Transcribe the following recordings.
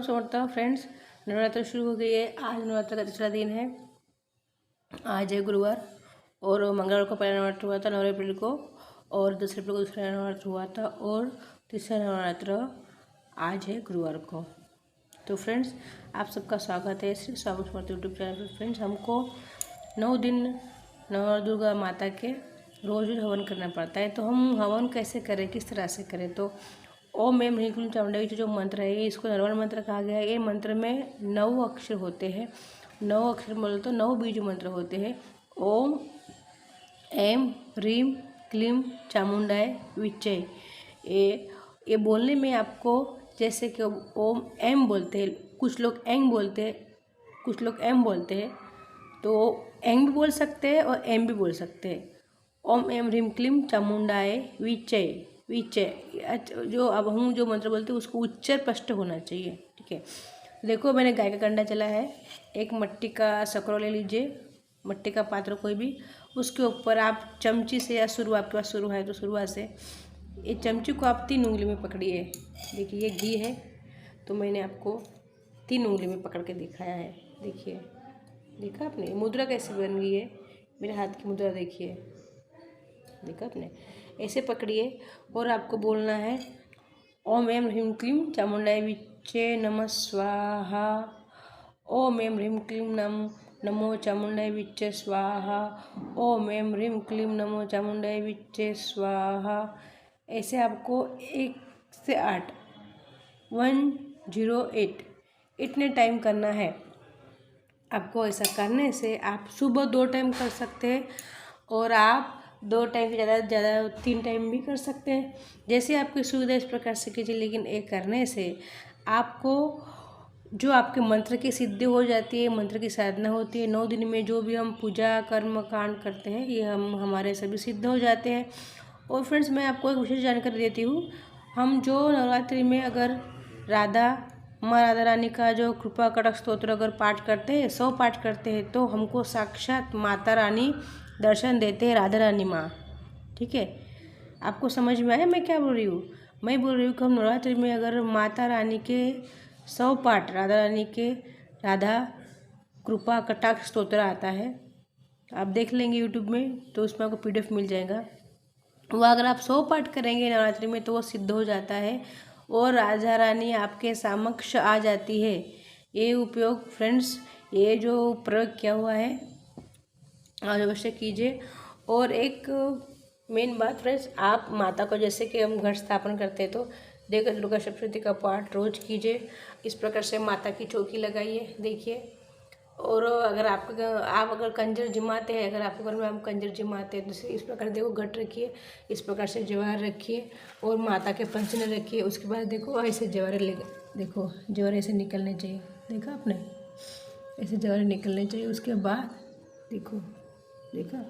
समझता फ्रेंड्स, नवरात्र शुरू हो गई है। आज नवरात्र का तीसरा दिन है। आज है गुरुवार और मंगलवार को पहला नवरात्र हुआ था 9 अप्रैल को, और 10 अप्रैल को दूसरा नवरात्र हुआ था, और तीसरा नवरात्र आज है गुरुवार को। तो फ्रेंड्स, आप सबका स्वागत है श्री स्वामी समर्थ यूट्यूब चैनल पर। फ्रेंड्स, हमको 9 दिन नवदुर्गा माता के रोज हवन करना पड़ता है। तो हम हवन कैसे करें, किस तरह से करें? तो ओम एम ह्रीं क्लीं चामुंडाई जो मंत्र है, इसको नरवन मंत्र कहा गया है। ये मंत्र में 9 अक्षर होते हैं। 9 अक्षर बोले तो 9 बीज मंत्र होते हैं। ओम एम ह्रीं क्लीं चामुंडाय विच्चे। ये बोलने में आपको, जैसे कि ओम एम बोलते हैं, कुछ लोग एंग बोलते हैं, कुछ लोग एम बोलते हैं, तो एंग भी बोल सकते हैं और एम भी बोल सकते हैं। ओम एम ह्रीं क्लीं चामुंडाय विच्चे। जो अब हम जो मंत्र बोलते हैं उसको उच्चार स्पष्ट होना चाहिए। ठीक है, देखो मैंने गाय का कंडा चला है। एक मिट्टी का सकरो ले लीजिए, मिट्टी का पात्र कोई भी। उसके ऊपर आप चमची से या सुरु, आपके पास सुरु है तो सुरुआ से ये चमची को आप 3 उंगली में पकड़िए। देखिए ये घी है, तो मैंने आपको 3 उंगली में पकड़ के दिखाया है। देखिए, देखा आपने मुद्रा कैसे बन गई है? मेरे हाथ की मुद्रा देखिए, देखा आपने? ऐसे पकड़िए और आपको बोलना है ओम एम ह्रीं क्लीं चामुंडाय विच्चे नमः स्वाहा। ओम एम ह्रीं क्लीं नमो चामुंडाय विच्चे स्वाहा। ओम एम ह्रीं क्लीं नमो चामुंडाय विच्चे स्वाहा। ऐसे आपको 1 से 8 108 इतने टाइम करना है। आपको ऐसा करने से आप सुबह 2 टाइम कर सकते हैं, और आप 2 टाइम से ज़्यादा 3 टाइम भी कर सकते हैं। जैसे आपकी सुविधा इस प्रकार से कीजिए, लेकिन ये करने से आपको जो आपके मंत्र की सिद्धि हो जाती है, मंत्र की साधना होती है। 9 दिन में जो भी हम पूजा कर्म कांड करते हैं, ये हमारे सभी सिद्ध हो जाते हैं। और फ्रेंड्स, मैं आपको एक विशेष जानकारी देती हूँ। हम जो नवरात्रि में अगर माँ राधा रानी का जो कृपा कटाक्ष स्तोत्र अगर पाठ करते हैं, 100 पाठ करते हैं, तो हमको साक्षात माता रानी दर्शन देते हैं, राधा रानी माँ। ठीक है, आपको समझ में आया मैं क्या बोल रही हूँ? मैं बोल रही हूँ कि हम नवरात्रि में अगर माता रानी के 100 पाठ, राधा रानी के राधा कृपा कटाक्ष स्तोत्र आता है, आप देख लेंगे यूट्यूब में, तो उसमें आपको PDF मिल जाएगा। वो अगर आप 100 पाठ करेंगे नवरात्रि में तो वो सिद्ध हो जाता है और राधा रानी आपके समक्ष आ जाती है। ये उपयोग फ्रेंड्स, ये जो प्रयोग किया हुआ है आज अवश्य कीजिए। और एक मेन बात फ्रेंड्स, आप माता को, जैसे कि हम घर स्थापन करते हैं, तो देखो दुर्गा सप्तशती का पाठ रोज कीजिए। इस प्रकार से माता की चौकी लगाइए, देखिए। और अगर आप अगर कंजर जिमाते हैं, अगर आपके घर में आप कंजर जिमाते हैं, तो इस प्रकार देखो घट रखिए, इस प्रकार से जवाहर रखिए और माता के पंचने रखिए। उसके बाद देखो ऐसे जवाहर देखो जवाहर ऐसे निकलने चाहिए, देखा आपने? ऐसे जवाहर निकलने चाहिए। उसके बाद देखा।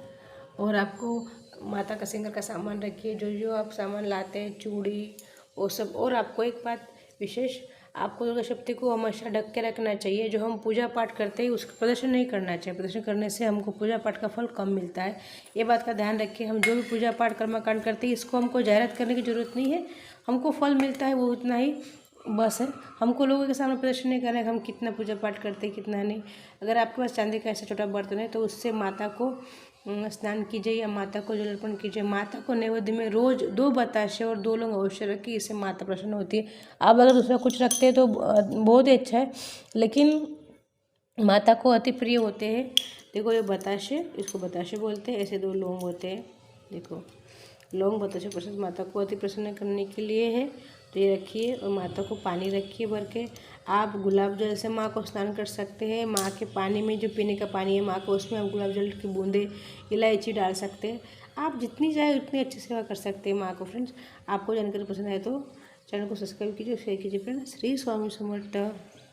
और आपको माता का सिंगार का सामान रखिए, जो आप सामान लाते हैं, चूड़ी वो सब। और आपको एक बात विशेष, आपको दुर्गा शक्ति को हमेशा ढक के रखना चाहिए। जो हम पूजा पाठ करते हैं उसका प्रदर्शन नहीं करना चाहिए। प्रदर्शन करने से हमको पूजा पाठ का फल कम मिलता है। ये बात का ध्यान रखिए। हम जो भी पूजा पाठ कर्मकांड करते हैं, इसको हमको जाहिरात करने की ज़रूरत नहीं है। हमको फल मिलता है वो उतना ही बस है। हमको लोगों के सामने प्रदर्शन नहीं करना है कि हम कितना पूजा पाठ करते हैं, कितना नहीं। अगर आपके पास चांदी का ऐसा छोटा बर्तन है, तो उससे माता को स्नान कीजिए या माता को जल अर्पण कीजिए। माता को नैवेद्य में रोज 2 बताशे और 2 लौंग अवश्य रखिए, इससे माता प्रसन्न होती है। आप अगर दूसरा कुछ रखते हैं तो बहुत ही अच्छा है, लेकिन माता को अति प्रिय होते हैं। देखो ये बताशे, इसको बताशे बोलते हैं। ऐसे 2 लौंग होते हैं, देखो लौंग बताशे प्रसाद माता को अति प्रसन्न करने के लिए है। तो ये रखिए और माता को पानी रखिए भर के। आप गुलाब जल से माँ को स्नान कर सकते हैं। माँ के पानी में जो पीने का पानी है माँ को, उसमें आप गुलाब जल की बूंदे, इलायची डाल सकते हैं। आप जितनी चाहे उतनी अच्छी सेवा कर सकते हैं माँ को। फ्रेंड्स, आपको जानकारी पसंद आए तो चैनल को सब्सक्राइब कीजिए, शेयर कीजिए। फ्रेंड्स, श्री स्वामी समर्थ।